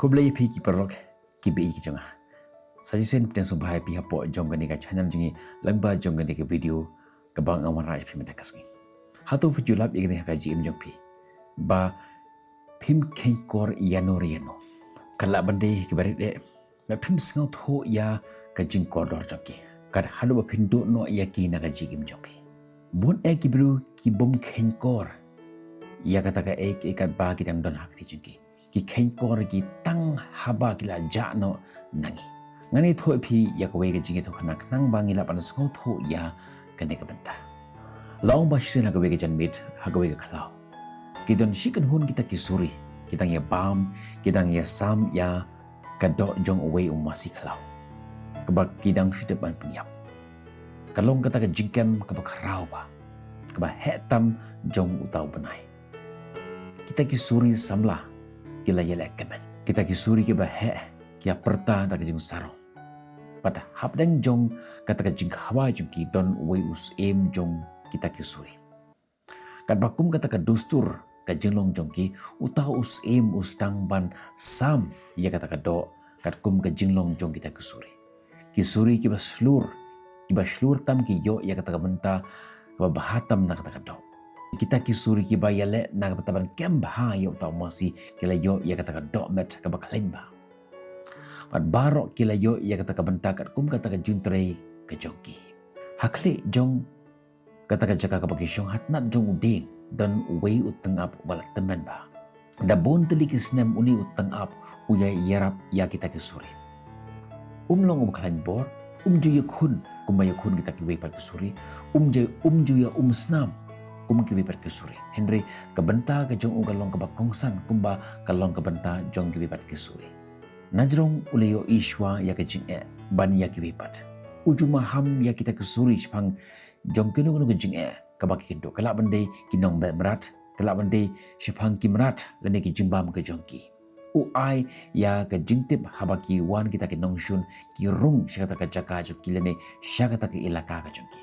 Kublai pi ki perok ki bi ki jonga. Suggestion pedang subhai pi hapo jonga ni ka channel jingi langba jonga ni ka video ka bang awan rai pi meta kasngi. Hatu fu julap igni ka ji im jong pi. Ba pim ken kor yano riano. Kala bande ki barit de. Ba pim sngau tho ya ka jing kor dor jongki. Kad hadu ba pin do no ya ki na ka ji im jong pi. Bun e ki bru ki bom ken kor. Ya kata ka ek ekat ba ki dang don hak ti jongki. Ki ken kor ki tang haba ki la ja no nangi. Ngani tho pi ya ka we ka jingi to khana nang bangi la pan sngau tho ya ka ne ka benta. Laong ba shi na ka we ka jan mit ha ka we ka khalau. Ki don shi kan hun kita ki suri. Kita ya bam, kita ya sam ya ka do jong away masih khalau. Kabak kidang shi depan penyap. Kalong kata ka jingkem ka ba kharau ba. Ka ba hetam jong utau benai. Kita ki suri samla kila yelek kemen. Kita ki suri ki ba he kia perta da ka jing sarong. Pada habdang jong kata ka jing hawa jong ki don way us em jong kita ki suri. Kat bakum kata ka dustur ka jinglong jong ki utau us em us dang ban sam ya kata ka do kat kum ka jinglong jong kita ki suri. Ki suri ki ba slur tam ki yo ya kata ka benta ka ba bahatam na kata ka do. Kita ki suri ki ba yale na ka taban kem ba ya utau masih kila yo ya kata ka do met ka ba kling ba. Pat barok kila yo ia kata ka benta kat kum kata ka juntrei ka jongki. Hakli jong kata ka jaka ka bagi syong hatnat jong uding dan wei uteng ap wala temen ba. Da bon teli ki snem uni uteng ap uya yarap ya kita ki suri. Umlong klan bor ju ya kun kum ya kun kita ki wei pat ki suri. Ju ya snam kum ki wei pat ki suri. Henry ka benta ka jong ugalong ka bakongsan kumba kalong ka benta jong ki wei pat ki suri. Najrong uleyo ishwa ya ke jing ban ya ki wipat. Uju maham ya kita kesuri sepang jong kenu kenu ke jing ka baki kendo. Kalak bandai kinong be merat, kalak bandai sepang ki merat lene ki jimbam ke jongki. Uai ya ke jingtip habaki wan kita ke nongshun ki rung syakata ka jaka jo kilene syakata ke ilaka ka jongki.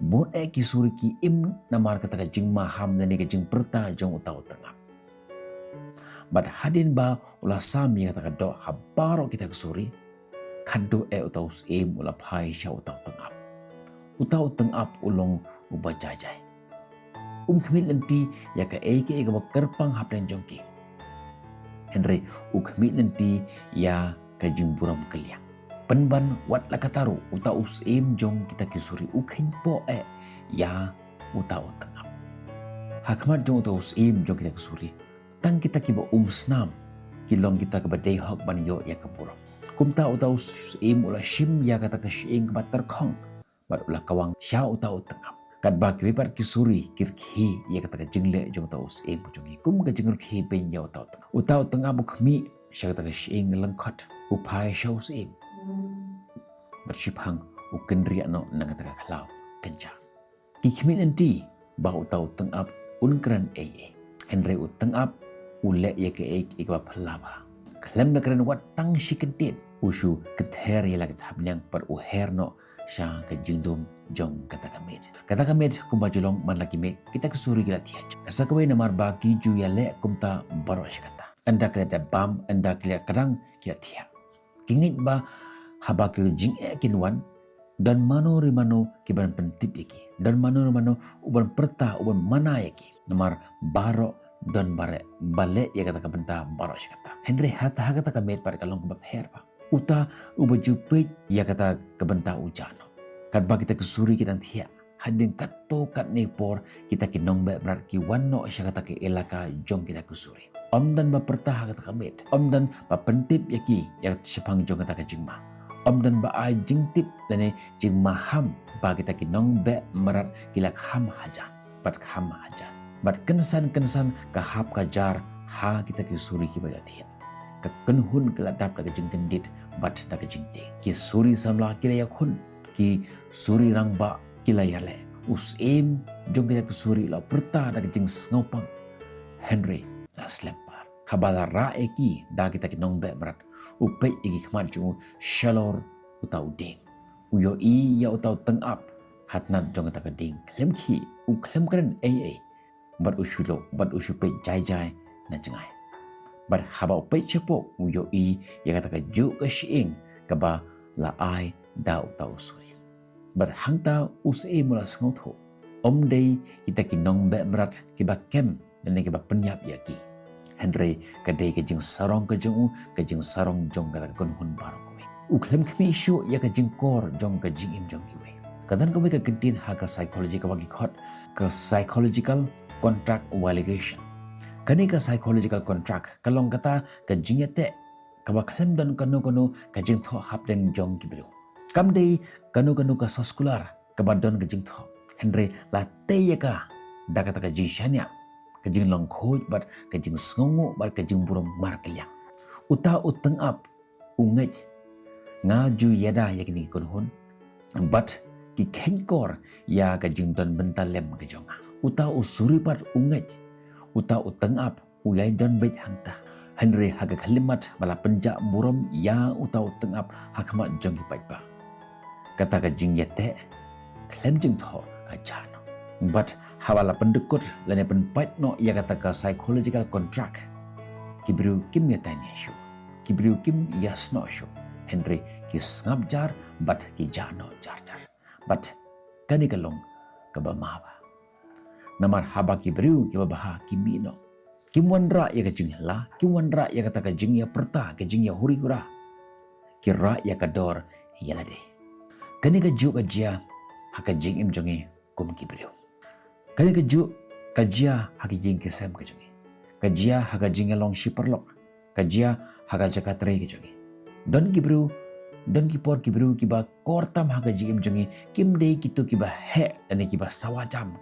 Bon ki suri ki im namar kata ka jing maham lene ke jing perta jong utau tengah. Bad hadin ba ula sami kata kado habaro kita kesuri kado utau em ula pai sya utau tengap ulong uba jajai kemit nanti ya ka eke ka kerpang haplen jongki Henry kemit nanti ya ka jingburam keliang penban wat lakataru utau em jong kita kesuri ukhin po ya utau tengap hakmat jong utau em jong kita kesuri tang kita kiba snam kilong kita ke badai hok ban yo ya kapuro kumta utau im ula shim ya kata ka shing ba terkhong bat ula kawang sya utau tengap kat ba ki pat ki suri kirkhi ya kata ka jingle jong utau im jongi kum ka jingle khi ben ya utau tengap bukhmi sya kata ka shing lengkot upai sya im bershipang ukendria no nang kata ka khalau kenja ki khmi nanti ba utau tengap unkran Henry utengap ule ya ke ek ba phalaba klem na kren wat tang shikentit usu kether ya lagat habnyang par uher no sya ke jingdum jong kata kamet kumba julong man laki me kita kesuri gila tiaj sakwe namar baki ju ya le kumta baro kata anda kle da bam anda kle kadang kia tia kingit ba haba ke jing kinwan dan mano rimano kiban pentip iki dan mano rimano uban perta uban mana iki namar baro dan bale ya kata kabenta baro kata Henry hata kata kamet par kalong kubab herba uta ubaju pej ya kata kabenta ujano kat ba kita kesuri kita thia hadin katto kat nepor kita kinong be berat ki wanno sya kata ke elaka jong kita kesuri om dan ba pertah kata kamet om dan ba pentip yaki ya sepang jong kata ka jingma om dan ba ai jingtip lene jingma ham ba kita kinong be merat kilak ham haja pat ham haja bat kensan kahap kajar ha kita ki suri ki bayatia ka kenhun keladap daga jing kendit bat daga jing te ki suri samla kila yakun ki suri rangba kila yale us em jong kita ki suri la perta daga jing snopang Henry la slempar habala ra eki da kita ki nongbe berat upe igi kman chu shalor utau ding uyo ya utau tengap hatnat jong kita ding klem ki klem kren bat usulo bat usupe jai na jengai But haba upai cepo uyo I ya kata ka ju ka shiing kaba la ai da utau suri. But hangta usai mula sengotho. Day kita kinong be berat kiba kem dan kiba penyap yaki. Henry kadai kajing sarong kajung sarong jong kata kunhun barang kowe. Uklem kami isu ya kajing kor jong kajing im jong kiwe. Kadang kowe ka gentin ha ka psychology ka bagi khot ka psychological contract violation. Kani ka psychological contract kalong kata kajing yate kaba klem dan kanu kajing tho hap deng jong kibru. Kamdei kanu ka soskular kaba don kajing tho. Henry la teyaka da kata kajing shanya. Kajing long khoj bat kajing sngongo bat kajing burom markelyang. Uta uteng up ungej ngaju yada yakini kunhun bat ki kenkor ya kajing don bentalem kajonga. Uta usuri bat ungej uta uteng up uyai don bet hangta. Henry haga kalimat bala penjak burom ya uta uteng up hakamat jongi paipa. Kata kajing yete klem jing tho kajano. But hawala pendekut lane penpait no ia kata ka psychological contract. Kibru kim yatanya syu. Kibru kim yasno syu. Henry ki ngap jar but ki jano jar. But kani kalong kabamawa. Namar haba kibru ki baha kimino. Kim wandra ia kajing la, kim wandra ia kata kajing ya perta, kajing ya huri-hura. Kira ia kador yalade. Kani kaju kajia hakajing im jongi kum kibru. Kani kaju kajia hakijing kesem kajongi. Kajia hakajing long shiperlok. Kajia hakajaga trei kajongi. Don kibru, don kipor kibru kiba kortam hakajing im jongi kim dei kitu kiba he dan kiba sawajam.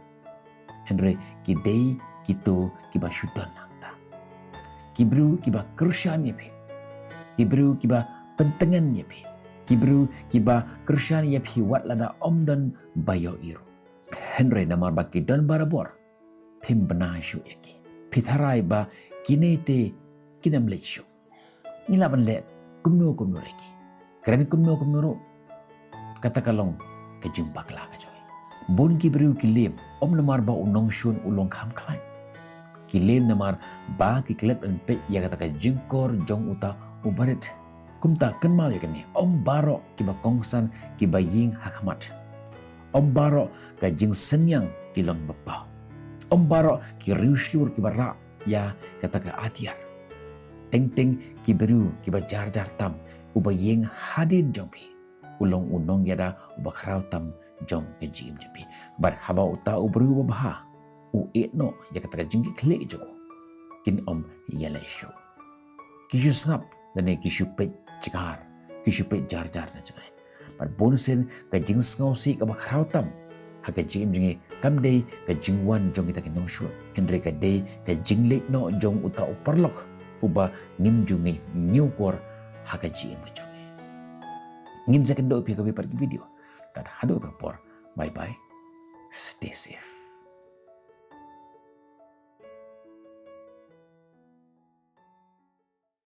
Henry kidei kitu kiba syudan hangta. Kibru kiba kerusian yepi. Kibru kiba pentengan yepi. Kibru kiba kerusian yepi wat lada om dan bayo iru. Henry namar baki don barabor. Pim bena syu yaki. Pitharai ba kinete kinam let syu. Nilaban let kumno lagi. Kerana kumno ro. Kata kalong kajing bakla kajoy. Bon kibru kilim om namar ba unong syun ulong kham klan. Kilim namar ba kiklep dan pe ya kata kajing kor jong uta ubarit. Kumta kenmau ya kene. Om baro kiba kongsan kiba ying hakamat. Om baro kajing senyang dilong bepau. Om baro ki riusyur kiba ra ya kata ka atiar. Teng kiberu kiba jar tam uba yeng hadin jompi. Ulong unong yada uba krau tam jong kajing jompi. Bar haba uta ubru baha. U etno ya kata kajing klik jo. Kin om yala syu. Kisyu sngap dan kisyu pet cikar. Kisyu pet jar na jangai. Bar bonusin kajing sngau si ka bakrau tam. Haka jing jingi kamdei kajing wan jong kita kinong syu. Henry kadei kajing lek no jong uta uparlok. Uba nim jungi nyukor haka jing jong. Ngin second do pika pergi video. Tad hado terpor. Bye bye. Stay safe.